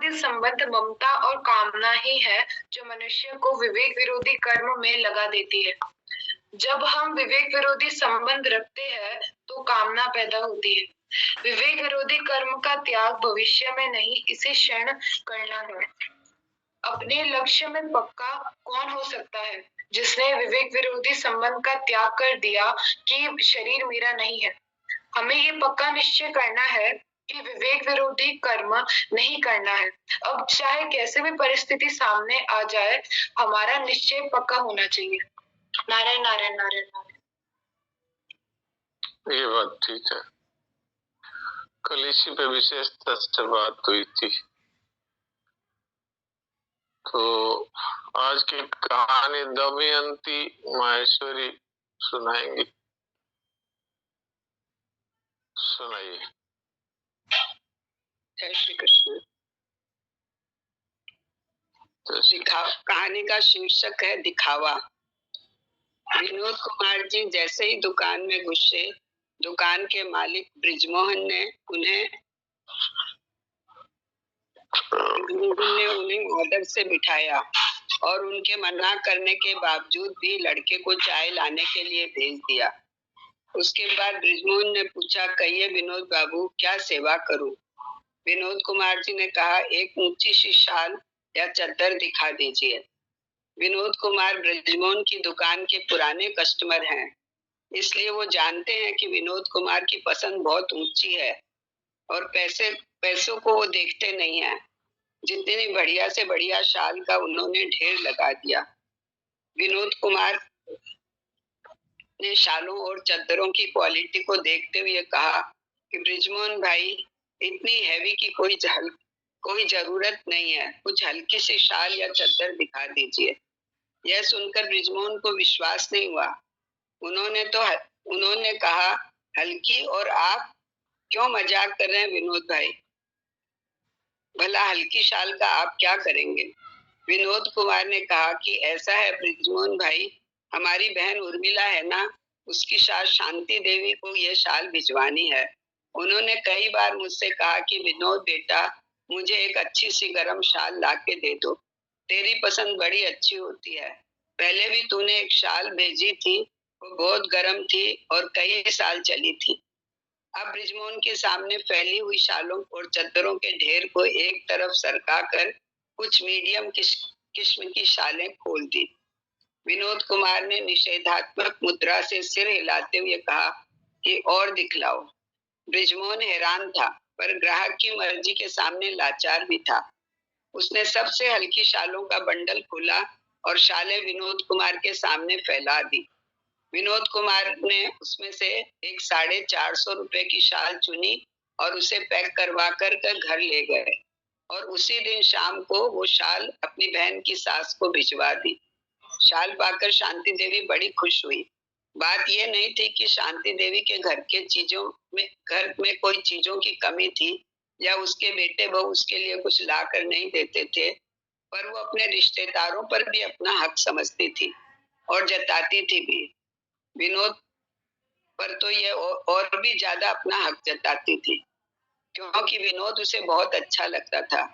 विरोधी संबंध ममता और कामना ही है जो मनुष्य को विवेक विरोधी कर्म में लगा देती है। जब हम विवेक विरोधी संबंध रखते हैं तो कामना पैदा होती है। विवेक विरोधी कर्म का त्याग भविष्य में नहीं, इसे क्षण करना है। अपने लक्ष्य में पक्का कौन हो सकता है जिसने विवेक विरोधी संबंध का त्याग कर दिया कि शरीर मेरा नहीं है। हमें ये पक्का निश्चय करना है कि विवेक विरोधी कर्म नहीं करना है। अब चाहे कैसे भी परिस्थिति सामने आ जाए, हमारा निश्चय पक्का होना चाहिए। नारायण नारायण नारायण नारायण। ये बात ठीक है। कल इसी पे विशेष से बात हुई थी। तो आज की कहानी दमयंती माहेश्वरी सुनाएंगे। सुनाइए। जय श्री कृष्ण। कहानी का शीर्षक है दिखावा। विनोद कुमार जी जैसे ही दुकान में घुसे, दुकान के मालिक ब्रिजमोहन ने उन्हें आदर से बिठाया और उनके मना करने के बावजूद भी लड़के को चाय लाने के लिए भेज दिया। उसके बाद ब्रिजमोहन ने पूछा, कहिए विनोद बाबू, क्या सेवा करूं? विनोद कुमार जी ने कहा, एक ऊंची सी शाल या चद्दर दिखा दीजिए। विनोद कुमार ब्रिजमोहन की दुकान के पुराने कस्टमर हैं, इसलिए वो जानते हैं कि विनोद कुमार की पसंद बहुत ऊंची है और पैसों को वो देखते नहीं है। जितनी बढ़िया से बढ़िया शाल का उन्होंने ढेर लगा दिया। विनोद कुमार ने शालों और चद्दरों की क्वालिटी को देखते हुए कहा कि ब्रिजमोहन भाई, इतनी हैवी की कोई जरूरत नहीं है, कुछ हल्की सी शाल या चद्दर दिखा दीजिए। यह सुनकर ब्रिजमोहन को विश्वास नहीं हुआ। उन्होंने कहा, हल्की? और आप क्यों मजाक कर रहे हैं विनोद भाई? भला हल्की शाल का आप क्या करेंगे? विनोद कुमार ने कहा कि ऐसा है ब्रिजमोहन भाई, हमारी बहन उर्मिला है ना, उसकी सास शांति देवी को यह शाल भिजवानी है। उन्होंने कई बार मुझसे कहा कि विनोद बेटा, मुझे एक अच्छी सी गरम शाल ला के दे दो, तेरी पसंद बड़ी अच्छी होती है। पहले भी तूने एक शाल भेजी थी, वो बहुत गर्म थी और कई साल चली थी। अब ब्रिजमोहन के सामने फैली हुई शालों और चद्दरों के ढेर को एक तरफ सरकाकर कुछ मीडियम किस्म की शालें खोल दी। विनोद कुमार ने निषेधात्मक मुद्रा से सिर हिलाते हुए कहा कि और दिखलाओ। ब्रिजमोहन हैरान था, पर ग्राहक की मर्जी के सामने लाचार भी था। उसने सबसे हल्की शालों का बंडल खोला और शालें विनोद कुमार के सामने फैला दी। विनोद कुमार ने उसमें से एक 450 रुपए की शाल चुनी और उसे पैक करवा कर घर ले गए और उसी दिन शाम को वो शाल अपनी बहन की सास को भिजवा दी। शाल पाकर शांति देवी बड़ी खुश हुई। बात यह नहीं थी कि शांति देवी के घर में कोई चीजों की कमी थी या उसके बेटे बहू उसके लिए कुछ ला कर नहीं देते थे, पर वो अपने रिश्तेदारों पर भी अपना हक समझती थी और जताती थी भी। विनोद पर तो ये और भी ज्यादा अपना हक जताती थी, क्योंकि विनोद उसे बहुत अच्छा लगता था।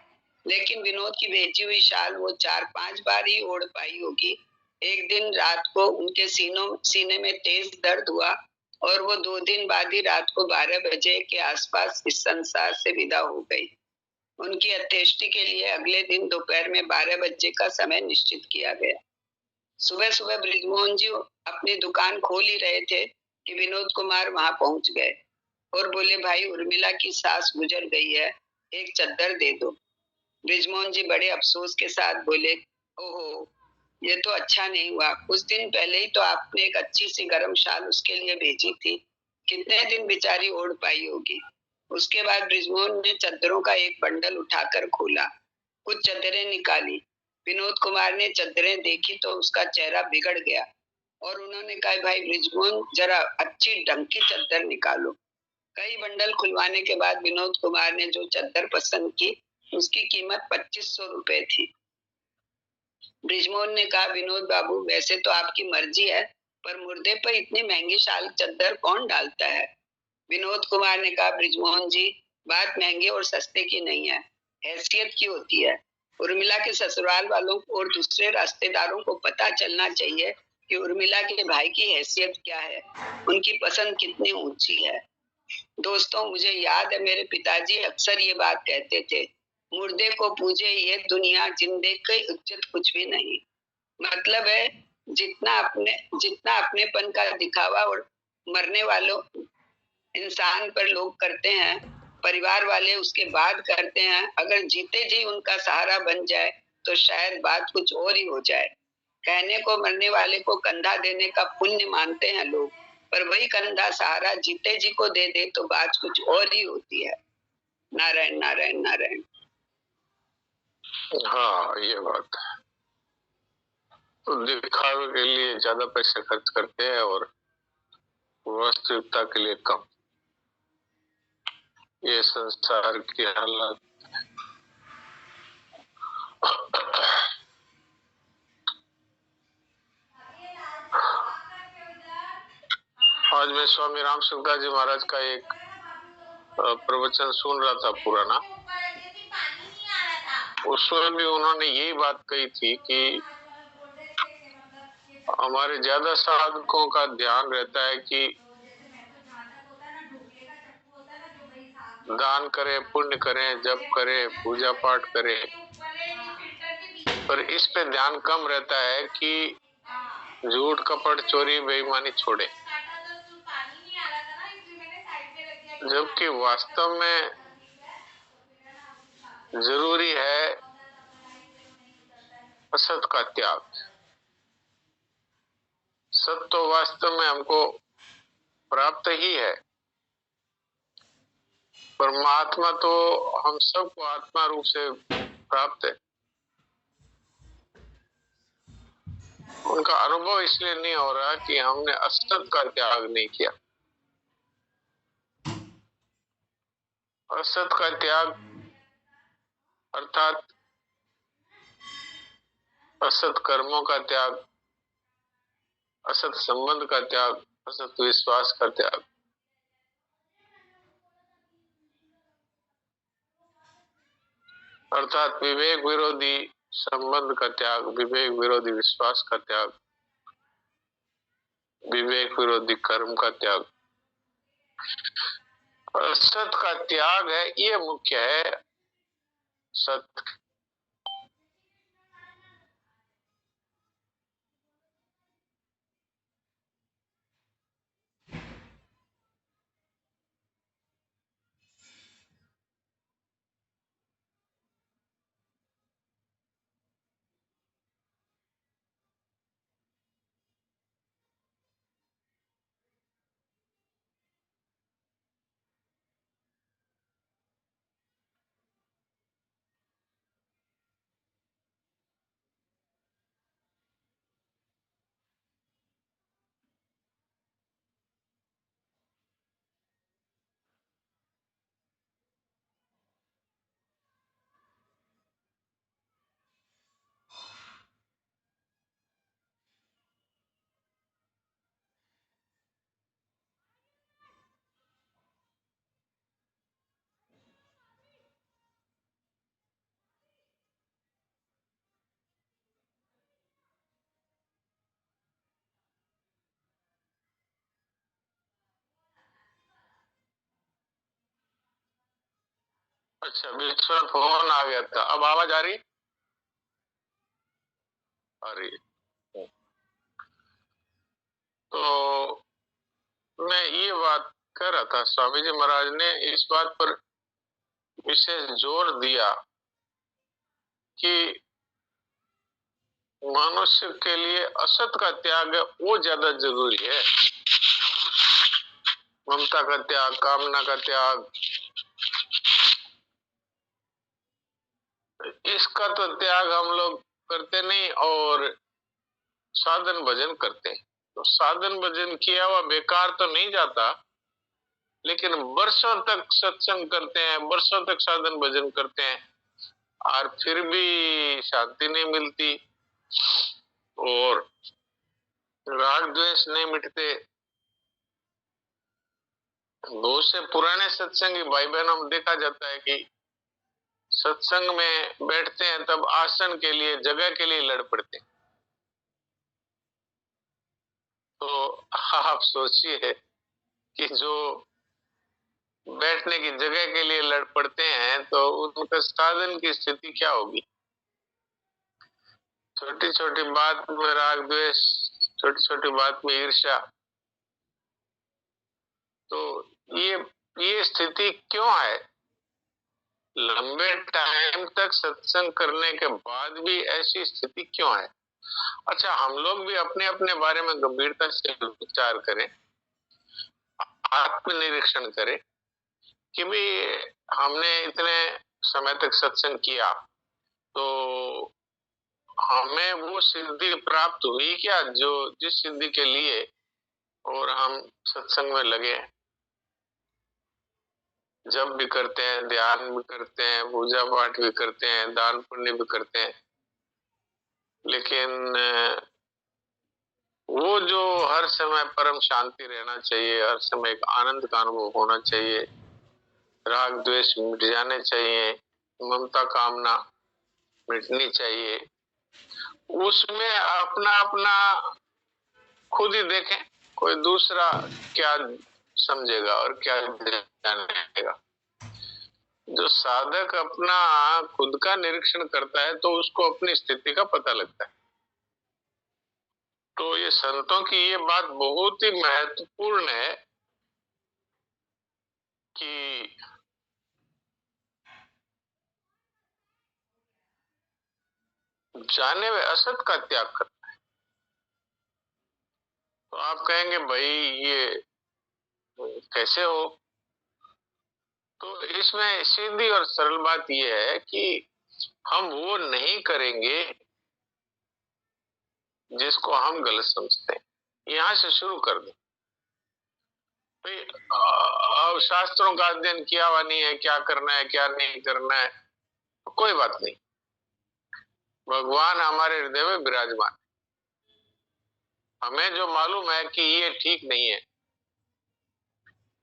लेकिन विनोद की भेजी हुई शाल वो 4-5 बार ही ओढ़ पाई होगी। एक दिन रात को उनके सीने में तेज दर्द हुआ और वो 2 दिन बाद ही रात को 12 बजे के आसपास इस संसार से विदा हो गई। उनकी अंत्येष्टि के लिए अगले दिन दोपहर में 12 बजे का समय निश्चित किया गया। सुबह सुबह ब्रिजमोहन जी अपनी दुकान खोल ही रहे थे कि विनोद कुमार वहां पहुंच गए और बोले, भाई उर्मिला की सास गुजर गई है, एक चद्दर दे दो। ब्रिजमोहन जी बड़े अफसोस के साथ बोले, ओहो, ये तो अच्छा नहीं हुआ। कुछ दिन पहले ही तो आपने एक अच्छी सी गर्म शाल उसके लिए भेजी थी, कितने दिन बेचारी ओढ़ पाई होगी। उसके बाद ब्रिजमोहन ने चद्दरों का एक बंडल उठाकर खोला, कुछ चद्दरें निकाली। विनोद कुमार ने चद्दरें देखी तो उसका चेहरा बिगड़ गया और उन्होंने कहा, भाई ब्रिजमोहन, जरा अच्छी ढंग की चद्दर निकालो। कई बंडल खुलवाने के बाद विनोद कुमार ने जो चद्दर पसंद की उसकी कीमत 2500 रुपए थी। ब्रिजमोहन ने कहा, विनोद बाबू, वैसे तो आपकी मर्जी है, पर मुर्दे पर इतनी महंगी शाल चद्दर कौन डालता है? विनोद कुमार ने कहा, ब्रिजमोहन जी, बात महंगे और सस्ते की नहीं है, हैसियत की होती है। उर्मिला के ससुराल वालों को और दूसरे रिश्तेदारों को पता चलना चाहिए कि उर्मिला के भाई की हैसियत क्या है, उनकी पसंद कितनी ऊंची है। दोस्तों, मुझे याद है मेरे पिताजी अक्सर ये बात कहते थे, मुर्दे को पूजे ये दुनिया, जिंदे की इज्जत कुछ भी नहीं। मतलब है जितना अपनेपन का दिखावा और मरने वालों इंसान पर लोग करते हैं, परिवार वाले उसके बाद करते हैं। अगर जीते जी उनका सहारा बन जाए तो शायद बात कुछ और ही हो जाए। कहने को मरने वाले को कंधा देने का पुण्य मानते हैं लोग, पर वही कंधा सहारा जीते जी को दे दे तो बात कुछ और ही होती है। नारायण नारायण नारायण। हाँ, ये बात है। तो दिखावे के लिए ज्यादा पैसे खर्च करते हैं और वास्तविकता के लिए कम। ये संसार की हालत। आज मैं स्वामी राम सुखदास जी महाराज का एक प्रवचन सुन रहा था पुराना। उसमें भी उन्होंने यही बात कही थी कि हमारे ज्यादा साधकों का ध्यान रहता है कि दान करें, पुण्य करें, जप करें, पूजा पाठ करें, पर इस पे ध्यान कम रहता है कि झूठ, कपट, चोरी, बेईमानी छोड़े। जबकि वास्तव में जरूरी है असत का त्याग। सत तो वास्तव में हमको प्राप्त ही है। परमात्मा तो हम सबको आत्मा रूप से प्राप्त है। उनका अनुभव इसलिए नहीं हो रहा कि हमने असत का त्याग नहीं किया। असत का त्याग अर्थात असत कर्मों का त्याग, असत संबंध का त्याग, असत विश्वास का त्याग। अर्थात विवेक विरोधी संबंध का त्याग, विवेक विरोधी विश्वास का त्याग, विवेक विरोधी कर्म का त्याग। असत का त्याग है, ये मुख्य है। सत अच्छा, बीच में फोन आ गया था। अब आवाज आ रही? आ रही है। तो मैं ये बात कह रहा था, स्वामी जी महाराज ने इस बात पर विशेष जोर दिया कि मनुष्य के लिए असत का त्याग वो ज्यादा जरूरी है। ममता का त्याग, कामना का त्याग, इसका तो त्याग हम लोग करते नहीं और साधन भजन करते हैं। तो साधन भजन किया हुआ बेकार तो नहीं जाता, लेकिन वर्षों तक सत्संग करते हैं, वर्षों तक साधन भजन करते हैं और फिर भी शांति नहीं मिलती और राग द्वेष नहीं मिटते। बहुत से पुराने सत्संगी भाई बहनों में देखा जाता है कि सत्संग में बैठते हैं तब आसन के लिए, जगह के लिए लड़ पड़ते हैं। तो आप सोचिए कि जो बैठने की जगह के लिए लड़ पड़ते हैं तो उनका साधन की स्थिति क्या होगी। छोटी छोटी बात में राग द्वेष, छोटी छोटी बात में ईर्ष्या। तो ये स्थिति क्यों है? लंबे टाइम तक सत्संग करने के बाद भी ऐसी स्थिति क्यों है? अच्छा, हम लोग भी अपने अपने बारे में गंभीरता से विचार करें, आत्मनिरीक्षण करें कि भी हमने इतने समय तक सत्संग किया तो हमें वो सिद्धि प्राप्त हुई क्या जो जिस सिद्धि के लिए और हम सत्संग में लगे। जब भी करते हैं, ध्यान भी करते हैं, पूजा पाठ भी करते हैं, दान पुण्य भी करते हैं, लेकिन वो जो हर समय परम शांति रहना चाहिए, हर समय एक आनंद का अनुभव होना चाहिए, राग द्वेष मिट जाने चाहिए, ममता कामना मिटनी चाहिए, उसमें अपना अपना खुद ही देखें, कोई दूसरा क्या समझेगा और क्या जानेगा। जो साधक अपना खुद का निरीक्षण करता है तो उसको अपनी स्थिति का पता लगता है। तो ये संतों की ये बात बहुत ही महत्वपूर्ण है कि जाने वे असत का त्याग करता है। तो आप कहेंगे भाई ये कैसे हो? तो इसमें सीधी और सरल बात यह है कि हम वो नहीं करेंगे जिसको हम गलत समझते हैं। यहां से शुरू कर दें। भाई अब शास्त्रों का अध्ययन किया हुआ नहीं है, क्या करना है क्या नहीं करना है, कोई बात नहीं। भगवान हमारे हृदय में विराजमान। हमें जो मालूम है कि ये ठीक नहीं है,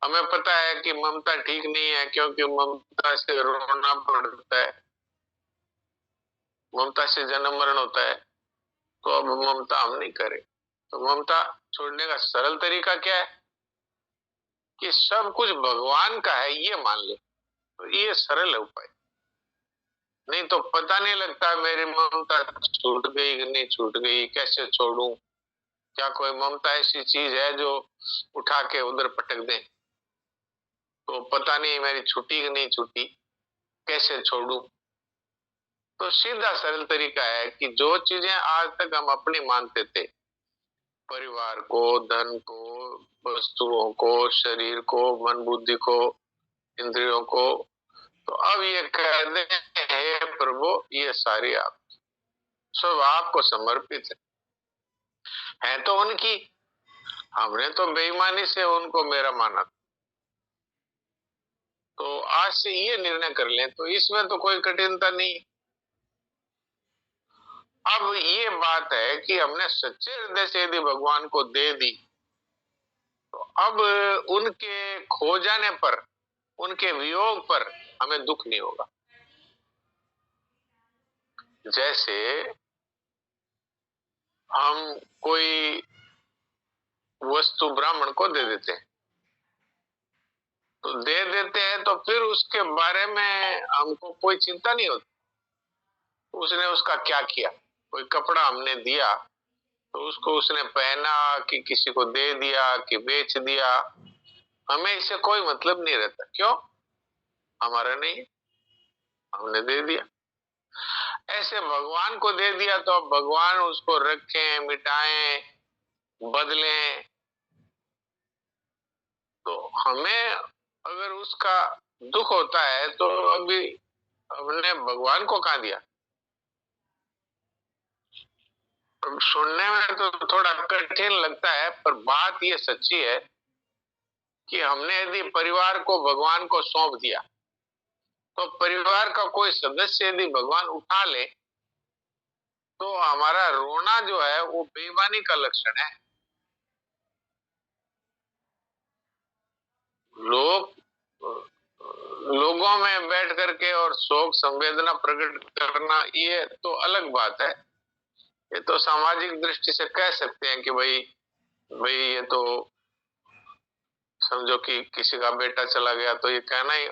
हमें पता है कि ममता ठीक नहीं है क्योंकि ममता से रोना पड़ता है, ममता से जन्म मरण होता है। तो अब ममता हम नहीं करें। तो ममता छोड़ने का सरल तरीका क्या है कि सब कुछ भगवान का है ये मान ले। तो ये सरल है उपाय। नहीं तो पता नहीं लगता मेरी ममता छूट गई कि नहीं छूट गई, कैसे छोड़ूं। क्या कोई ममता ऐसी चीज है जो उठा के उधर पटक दे? तो पता नहीं मेरी छुट्टी कि नहीं छुट्टी, कैसे छोड़ूं। तो सीधा सरल तरीका है कि जो चीजें आज तक हम अपनी मानते थे, परिवार को, धन को, वस्तुओं को, शरीर को, मन बुद्धि को, इंद्रियों को, तो अब ये कह दे हे प्रभु ये सारी आप सब आपको समर्पित है तो उनकी। हमने तो बेईमानी से उनको मेरा माना। तो आज से ये निर्णय कर लें तो इसमें तो कोई कठिनता नहीं। अब ये बात है कि हमने सच्चे हृदय से यदि भगवान को दे दी तो अब उनके खो जाने पर, उनके वियोग पर हमें दुख नहीं होगा। जैसे हम कोई वस्तु ब्राह्मण को दे देते हैं, तो दे देते हैं तो फिर उसके बारे में हमको कोई चिंता नहीं होती उसने उसका क्या किया। कोई कपड़ा हमने दिया तो उसको उसने पहना कि किसी को दे दिया कि बेच दिया, हमें इससे कोई मतलब नहीं रहता। क्यों? हमारा नहीं, हमने दे दिया। ऐसे भगवान को दे दिया तो अब भगवान उसको रखें, मिटाएं, बदलें। तो हमें अगर उसका दुख होता है तो अभी हमने भगवान को कहाँ दिया। सुनने में तो थोड़ा कठिन लगता है पर बात ये सच्ची है कि हमने यदि परिवार को भगवान को सौंप दिया तो परिवार का कोई सदस्य यदि भगवान उठा ले तो हमारा रोना जो है वो बेईमानी का लक्षण है। लोग लोगों में बैठ करके और शोक संवेदना प्रकट करना, ये तो अलग बात है। ये तो सामाजिक दृष्टि से कह सकते हैं कि भाई भाई ये तो समझो कि किसी का बेटा चला गया, तो ये कहना ही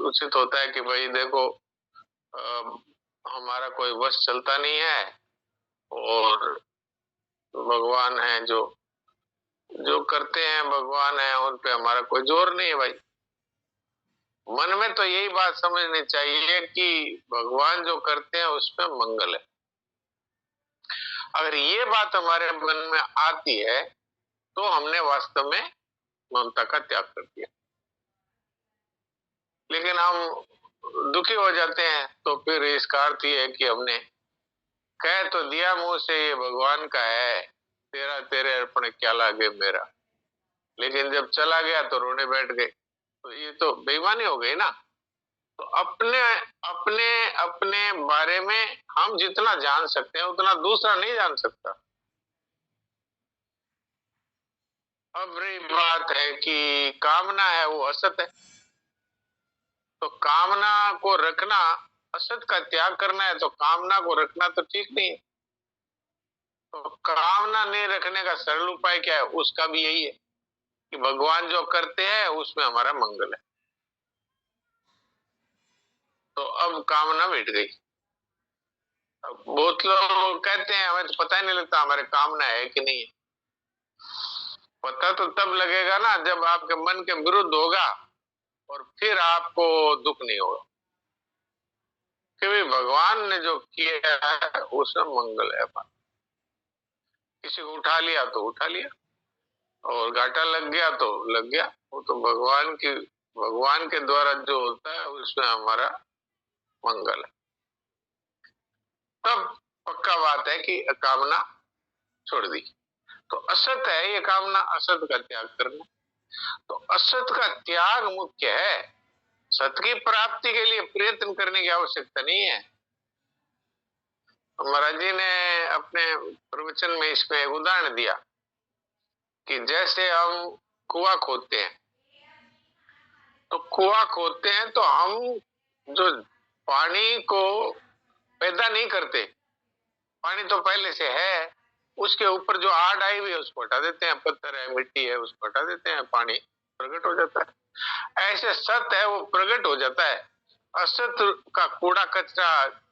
उचित होता है कि भाई देखो हमारा कोई वश चलता नहीं है और भगवान है जो जो करते हैं, भगवान है, उन पे हमारा कोई जोर नहीं है भाई। मन में तो यही बात समझनी चाहिए कि भगवान जो करते हैं उसमें मंगल है। अगर ये बात हमारे मन में आती है तो हमने वास्तव में ममता का त्याग कर दिया। लेकिन हम दुखी हो जाते हैं तो फिर इसका अर्थ ये है कि हमने कह तो दिया मुंह से ये भगवान का है, तेरा तेरे अर्पण क्या लागे मेरा, लेकिन जब चला गया तो रोने बैठ गए, तो ये तो बेईमानी हो गई ना। तो अपने अपने अपने बारे में हम जितना जान सकते हैं उतना दूसरा नहीं जान सकता। अब रही बात है कि कामना है वो असत है, तो कामना को रखना, असत का त्याग करना है तो कामना को रखना तो ठीक नहीं है। तो कामना नहीं रखने का सरल उपाय क्या है? उसका भी यही है कि भगवान जो करते हैं उसमें हमारा मंगल है। तो अब कामना मिट गई। अब बहुत लोग कहते हैं हमें तो पता ही नहीं लगता हमारे कामना है कि नहीं है। पता तो तब लगेगा ना जब आपके मन के विरुद्ध होगा और फिर आपको दुख नहीं होगा, क्योंकि भगवान ने जो किया है उसमें मंगल है। किसी को उठा लिया तो उठा लिया और घाटा लग गया तो लग गया, वो तो भगवान के द्वारा जो होता है उसमें हमारा मंगल है। तब पक्का बात है कि कामना छोड़ दी। तो असत है ये कामना, असत का त्याग करना। तो असत का त्याग मुख्य है। सत की प्राप्ति के लिए प्रयत्न करने की आवश्यकता नहीं है। महाराज जी ने अपने प्रवचन में इसमें एक उदाहरण दिया कि जैसे हम कुआं खोदते हैं, तो कुआं खोदते हैं तो हम जो पानी को पैदा नहीं करते, पानी तो पहले से है, उसके ऊपर जो आड़ आई हुई है उसको हटा देते हैं, पत्थर है, मिट्टी है, उसको हटा देते हैं, पानी प्रकट हो जाता है। ऐसे सत है वो प्रकट हो जाता है। असत का कूड़ा कचरा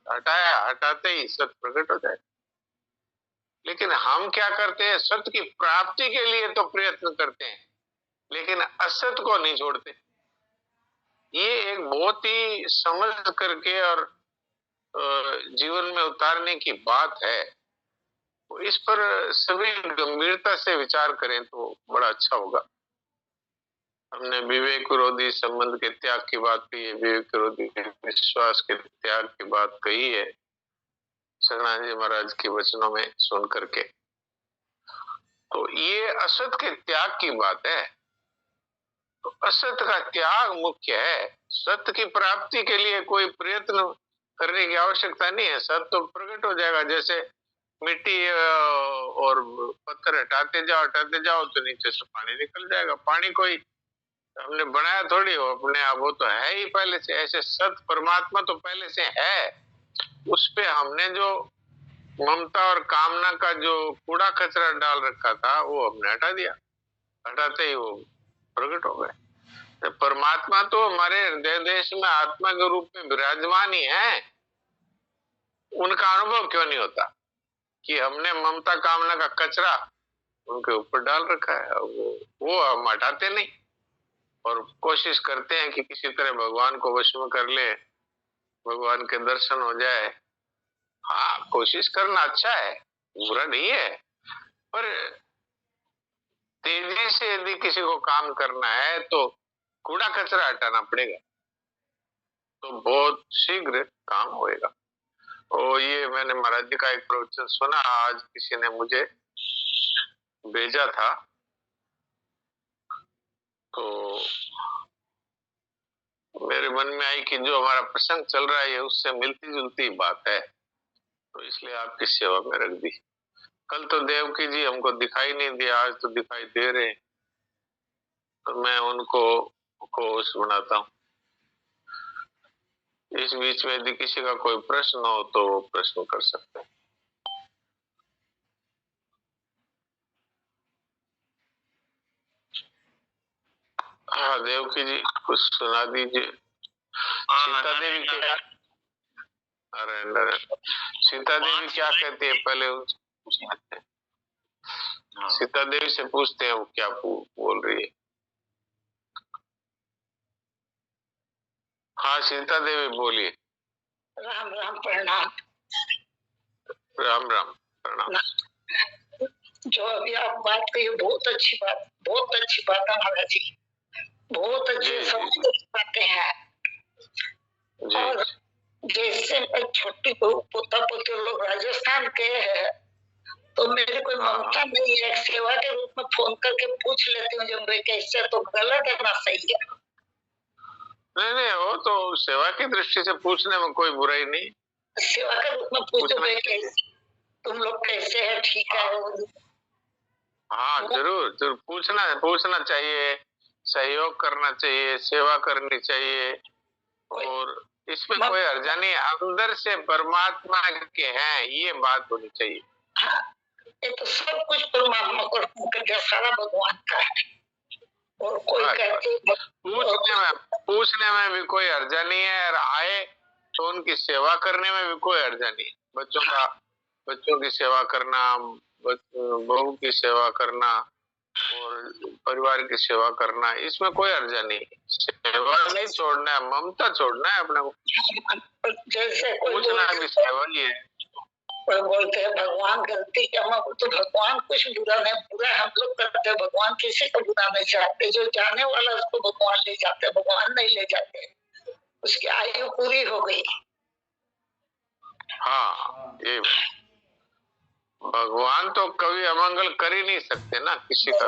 हटाया, हटाते ही सत प्रकट हो जाए। लेकिन हम क्या करते हैं? सत की प्राप्ति के लिए तो प्रयत्न करते हैं लेकिन असत को नहीं छोड़ते। ये एक बहुत ही समझ करके और जीवन में उतारने की बात है। तो इस पर सभी गंभीरता से विचार करें तो बड़ा अच्छा होगा। हमने विवेक विरोधी संबंध के त्याग की बात की है, विवेक विरोधी विश्वास के त्याग की बात कही है सगनानंद जी महाराज के वचनों में सुन करके। तो ये असत के त्याग की बात है। तो असत का त्याग मुख्य है। सत्य की प्राप्ति के लिए कोई प्रयत्न करने की आवश्यकता नहीं है, सत्य तो प्रकट हो जाएगा। जैसे मिट्टी और पत्थर हटाते जाओ तो नीचे से पानी निकल जाएगा। पानी कोई हमने बनाया थोड़ी हो अपने आप, वो तो है ही पहले से। ऐसे सत्य परमात्मा तो पहले से है, उस पे हमने जो ममता और कामना का जो कूड़ा कचरा डाल रखा था वो हमने हटा दिया, हटाते ही वो प्रकट हो गए। परमात्मा तो हमारे हृदय देश में आत्मा के रूप में विराजमान ही है। उनका अनुभव क्यों नहीं होता कि हमने ममता कामना का कचरा उनके ऊपर डाल रखा है? वो हम हटाते नहीं और कोशिश करते हैं कि किसी तरह भगवान को वश में कर ले, भगवान के दर्शन हो जाए। हाँ, कोशिश करना अच्छा है, बुरा नहीं है, पर तेजी से यदि किसी को काम करना है तो कूड़ा कचरा हटाना पड़ेगा, तो बहुत शीघ्र काम होएगा। और ये मैंने महाराज जी का एक प्रवचन सुना, आज किसी ने मुझे भेजा था, तो मेरे मन में आई कि जो हमारा प्रसंग चल रहा है उससे मिलती जुलती बात है, तो इसलिए आपकी सेवा में रख दी। कल तो देवकी जी हमको दिखाई नहीं दिया, आज तो दिखाई दे रहे, तो मैं उनको को बनाता हूँ। इस बीच में यदि किसी का कोई प्रश्न हो तो वो प्रश्न कर सकते हैं। हाँ देवकी जी कुछ सुना दीजिए। सीता देवी क्या, अरे सीता देवी क्या कहती है पहले उनसे पूछ लेते हैं। सीता देवी से पूछते हैं वो क्या बोल रही है। हाँ सीता देवी बोलिए। राम राम प्रणाम। राम राम प्रणाम। जो अभी आप बात कही बहुत अच्छी बात है महाराज जी, बहुत अच्छे समझ पाते हैं। और जैसे मैं छोटी बहू पोता पोती लोग राजस्थान के हैं तो मेरे कोई ममता नहीं है, सेवा के रूप में फोन करके पूछ लेती हूँ जब भाई कैसे, तो गलत है ना सही है? नहीं वो तो सेवा की दृष्टि से पूछने में कोई बुराई नहीं। सेवा के रूप में पूछो भाई कैसे, तुम लोग कैसे है, ठीक है? हाँ जरूर जरूर पूछना चाहिए, सहयोग करना चाहिए, सेवा करनी चाहिए, और इसमें कोई हर्जा नहीं। अंदर से परमात्मा के हैं ये बात होनी चाहिए। हाँ, ये तो सब कुछ परमात्मा को सारा भगवान का है। और कोई कहते पूछने में भी कोई हर्जा नहीं है, और आए तो उनकी सेवा करने में भी कोई हर्जा नहीं है। बच्चों की सेवा करना, बहू की सेवा करना और परिवार की सेवा करना, इसमें कोई हर्जा नहीं। सेवा नहीं छोड़ना है, ममता छोड़ना है अपने को। जैसे पूछना भी सेवा ही है। कोई बोलते हैं भगवान गलती क्षमा, तो भगवान कुछ बुरा नहीं, बुरा हम लोग करते हैं, भगवान किसी को बुरा नहीं चाहते। जो जाने वाला उसको भगवान ले जाते, भगवान नहीं ले जाते, उसकी आयु पूरी हो गई। हाँ ये भगवान तो कभी अमंगल कर ही नहीं सकते ना किसी का।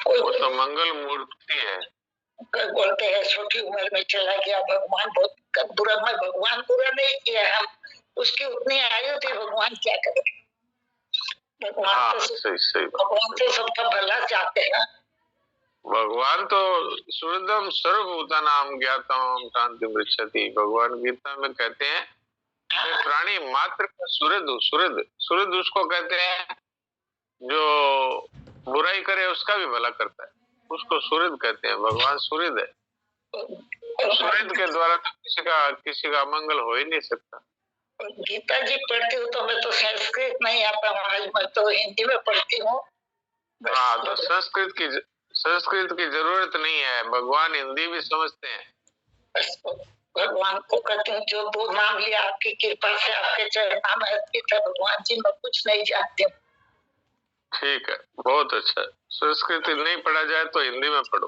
वो तो मंगल मूर्ति है। बोलते हैं छोटी उम्र में चला गया भगवान, बहुत बुरा। मैं भगवान बुरा नहीं किया, हम उसकी उतनी आयु थी, भगवान क्या करे? भगवान तो सबका भला चाहते हैं। भगवान तो सुहृदम सर्वभूतानां ज्ञातम् शांति मृच्छति। भगवान गीता में कहते हैं प्राणी मात्र का सुहृद उसको कहते हैं जो बुराई करे उसका भी भला करता है, उसको सुहृद कहते हैं। भगवान सुहृद है, सुहृद के द्वारा तो किसी का मंगल हो ही नहीं सकता। गीता जी पढ़ती हूँ तो मैं तो संस्कृत नहीं आता महाराज, मैं तो हिंदी में पढ़ती हूँ। हाँ तो संस्कृत की जरूरत नहीं है, भगवान हिंदी भी समझते हैं। भगवान को कहते हैं जो दो नाम लिया आपकी कृपा से, आपके चरण में अर्पित है भगवान जी, मैं कुछ नहीं जानती हूँ। ठीक है, बहुत अच्छा। संस्कृत नहीं पढ़ा जाए तो हिंदी में पढ़ो।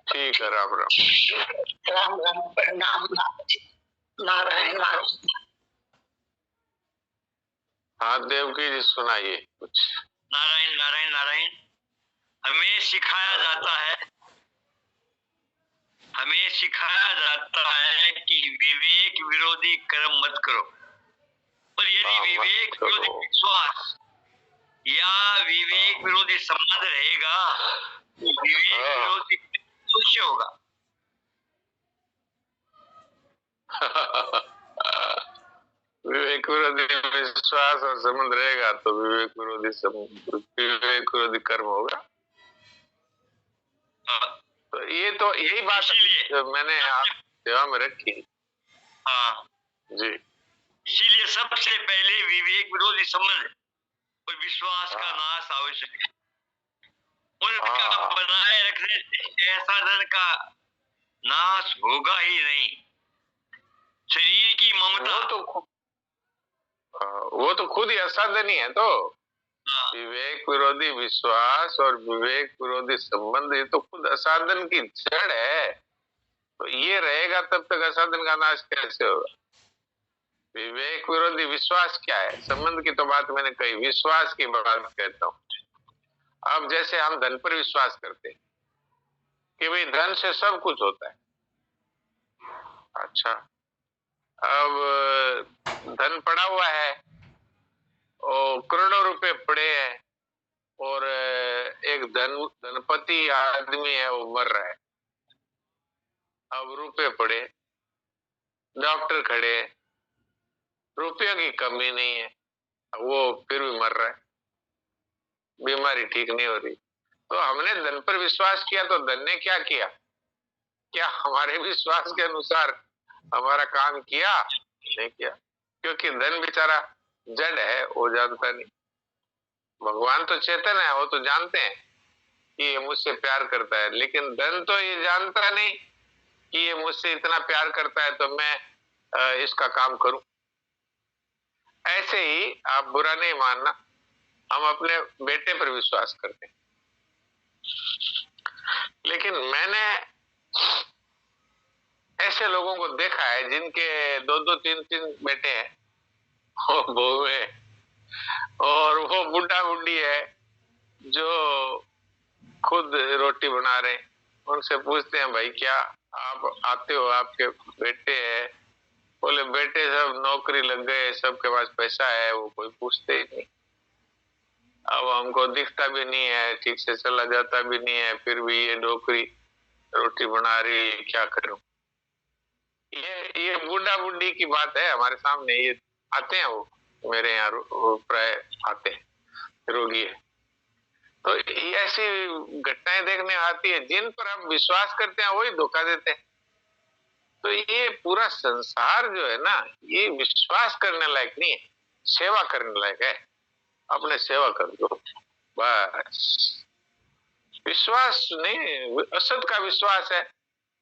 ठीक है, राम राम। राम राम प्रणाम नारायण नारायण। हाँ देवकी जी सुनाइए कुछ। नारायण नारायण नारायण। हमें सिखाया जाता है कि विवेक विरोधी कर्म मत करो, और यदि विवेक विरोधी विश्वास या विवेक विरोधी संबंध रहेगा तो विवेक विरोधी मनुष्य होगा। विवेक विरोधी विश्वास और संबंध रहेगा तो विवेक विरोधी कर्म होगा। तो यही बात जो मैंने आप सेवा में रखी। हाँ जी, इसीलिए सबसे पहले विवेक विरोधी संबंध और विश्वास का नाश आवश्यक है। उनका बनाए रखने से ऐसा धन का नाश होगा ही नहीं। शरीर की ममता वो तो खुद ही असाधन ही है। तो विवेक विरोधी विश्वास और विवेक विरोधी संबंध ये तो खुद असाधन की जड़ है। तो ये रहेगा तब तक असाधन का नाश कैसे होगा? विवेक विरोधी विश्वास क्या है? संबंध की तो बात मैंने कही, विश्वास की बात कहता हूँ। अब जैसे हम धन पर विश्वास करते हैं कि भाई धन से सब कुछ होता है। अच्छा, अब धन पड़ा हुआ है और करोड़ों रुपए पड़े हैं और एक धनपति आदमी है वो मर रहा है। अब रुपए पड़े, डॉक्टर खड़े, रुपयों की कमी नहीं है, वो फिर भी मर रहा है, बीमारी ठीक नहीं हो रही। तो हमने धन पर विश्वास किया तो धन ने क्या किया? क्या हमारे विश्वास के अनुसार हमारा काम किया? नहीं किया, क्योंकि धन बेचारा जड़ है, वो जानता नहीं। भगवान तो चेतन है, वो तो जानते हैं कि ये मुझसे प्यार करता है, लेकिन धन तो ये जानता नहीं कि ये मुझसे इतना प्यार करता है तो मैं इसका काम करूं। ऐसे ही आप बुरा नहीं मानना, हम अपने बेटे पर विश्वास करते हैं, लेकिन मैंने ऐसे लोगों को देखा है जिनके 2-2, 3-3 बेटे हैं, वो बहू है और वो बुढ़ा बुढ़ी है जो खुद रोटी बना रहे हैं। उनसे पूछते हैं, भाई क्या आप आते हो, आपके बेटे हैं? बोले बेटे सब नौकरी लग गए, सबके पास पैसा है, वो कोई पूछते ही नहीं। अब हमको दिखता भी नहीं है, ठीक से चला जाता भी नहीं है, फिर भी ये नौकरी रोटी बना रही है, क्या करूं? ये बुढ़ा बुढ़ी की बात है हमारे सामने। ये आते हैं, वो मेरे यहाँ प्राय आते हैं, रोगी है। तो ऐसी घटनाएं देखने आती है, जिन पर हम विश्वास करते हैं वही धोखा देते हैं। तो ये पूरा संसार जो है ना, ये विश्वास करने लायक नहीं है, सेवा करने लायक है। अपने सेवा कर दो बस, विश्वास नहीं, असत का विश्वास है।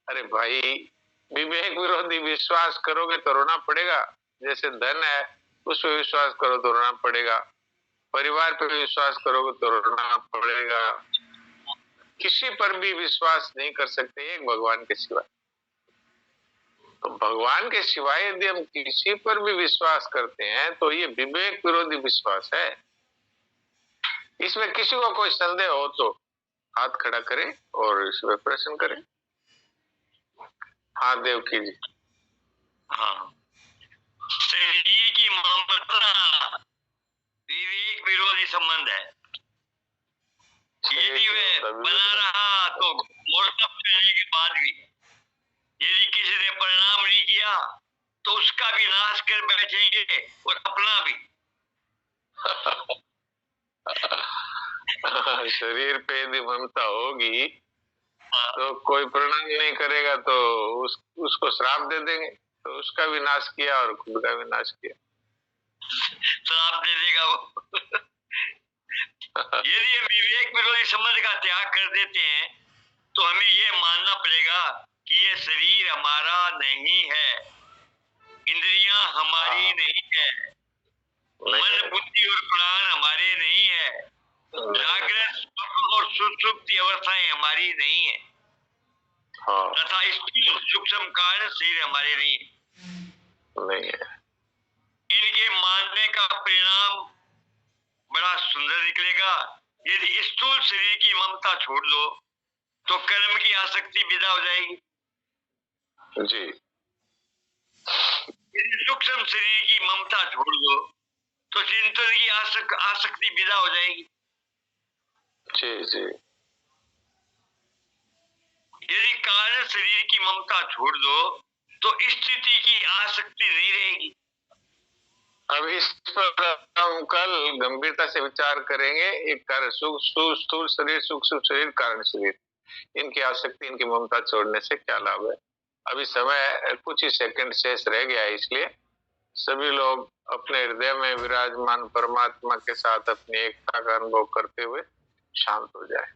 अरे भाई, विवेक विरोधी विश्वास करोगे तो रोना पड़ेगा। जैसे धन है, उस पर विश्वास करो तो रोना पड़ेगा, परिवार पर विश्वास करोगे तो रोना पड़ेगा। किसी पर भी विश्वास नहीं कर सकते एक भगवान के सिवा। तो भगवान के सिवाय यदि हम किसी पर भी विश्वास करते हैं तो ये विवेक विरोधी विश्वास है। इसमें किसी को कोई संदेह हो तो हाथ खड़ा करें और इसमें प्रश्न करें। हाँ देवकी जी। हाँ, शरीर की ममता विवेक विरोधी संबंध है। यदि वह बना रहा तो मोर्चा करने के बाद भी यदि किसी ने परिणाम नहीं किया तो उसका भी नाश कर बैठेंगे और अपना भी। शरीर पे यदि ममता होगी तो कोई प्रणाम नहीं करेगा तो उसको श्राप दे देंगे, तो उसका भी नाश किया और खुद का भी नाश किया। श्राप दे देगा वो। यदि हम विवेक विरोधी संबंध का त्याग कर देते हैं तो हमें ये मानना पड़ेगा कि ये शरीर हमारा नहीं है, इंद्रियां हमारी नहीं है, मन बुद्धि और प्राण हमारे नहीं है, जागृत स्वप्न और सुषुप्ति अवस्थाएं हमारी नहीं है, तथा स्थूल सूक्ष्म कारण शरीर हमारे नहीं है। इनके मानने का परिणाम बड़ा सुंदर निकलेगा। यदि स्थूल शरीर की ममता छोड़ दो तो कर्म की आसक्ति विदा हो जाएगी जी। यदि सूक्ष्म शरीर की ममता छोड़ दो तो चिंतन की आसक्ति विदा हो जाएगी जी जी। यदि कारण शरीर की ममता छोड़ दो तो स्थिति की आसक्ति नहीं रहेगी। अब इस पर हम कल गंभीरता से विचार करेंगे। एक कारण स्थूल शरीर, सूक्ष्म शरीर, कारण शरीर, इनकी आसक्ति, इनकी ममता छोड़ने से क्या लाभ है। अभी समय कुछ ही सेकंड शेष रह गया है, इसलिए सभी लोग अपने हृदय में विराजमान परमात्मा के साथ अपनी एकता का अनुभव करते हुए शांत हो जाए।